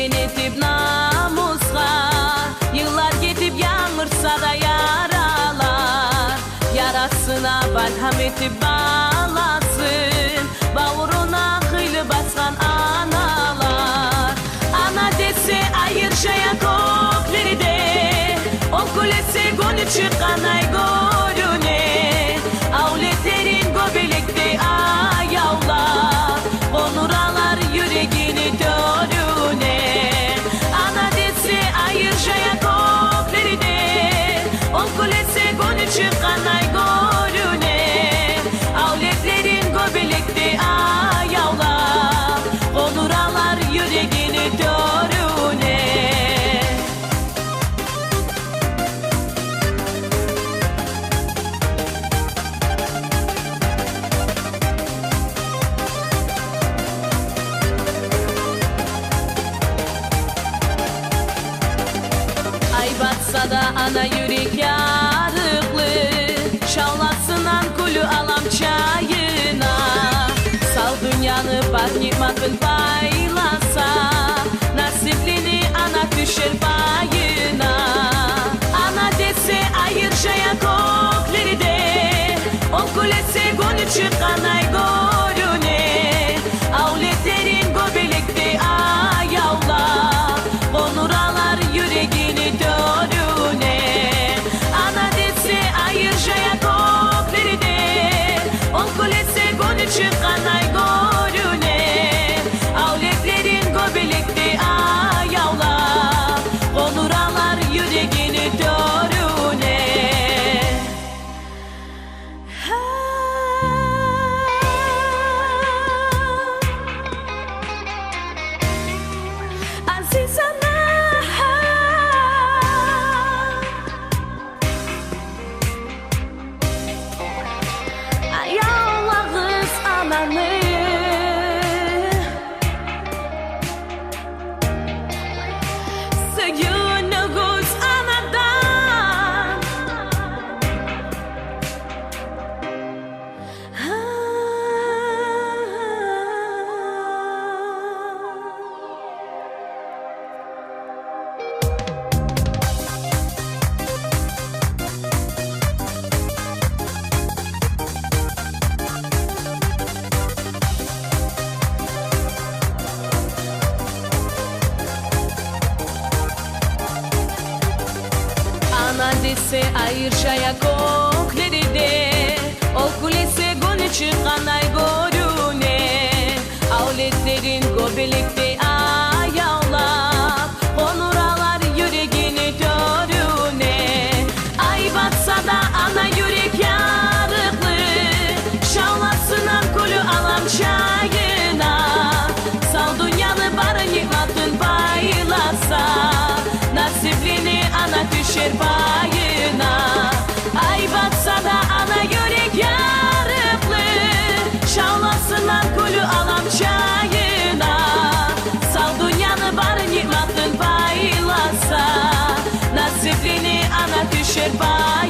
Yüreğin etip namusla, yıllar gidip yağmursa da yaralar. Yarasına merhameti bağlasın, bağrına hıylı baskan analar. Ana dese ayırşaya kokları de, o kulesi günü çıkan ay görüne. Avletlerin göbelekte ayavlar, onuralar yüreğini dörüne. Ana dese ayırşaya kokları de, o kulesi günü çıkan ay görüne. Avletlerin göbelekte ayavlar, onuralar yüreğini dörüne. Ay batsa da ana yürek yarıklı, şavlasından kulü alam çayına. Sal dünyanı bak nimetın paylasa, nasiplini ana düşer payına. Ana dese ayırşaya kokları de, o kulesi günü çıkan ay görüne. Avletlerin göbelekte ayavlar, onuralar yüreğini dörüne. Ana dese ayırşaya kokları de, o kulesi günü çıkan ay görüne. Avletlerin göbelekte ayavlar, onuralar yüreğini dörüne. Aziz ana, ay Allah'ız ananı. Suyunuz anadan. Ana dese ayırşaya kokları de, o kulesi günü çıkan ay görüne. Avletlerin göbelekte ayavlar, onuralar yüreğini dörüne. Ay batsa da ana yürek yarıklı, şavlasından kulü alam çayına. Sal dünyanı barı nimetın paylasa, nasiplini ana düşer payına. Ay batsa da ana yürek yarıklı, şavlasından kulü alam çayına. Sal dünyanı barı nimetın paylasa, nasiplini ana düşer payına.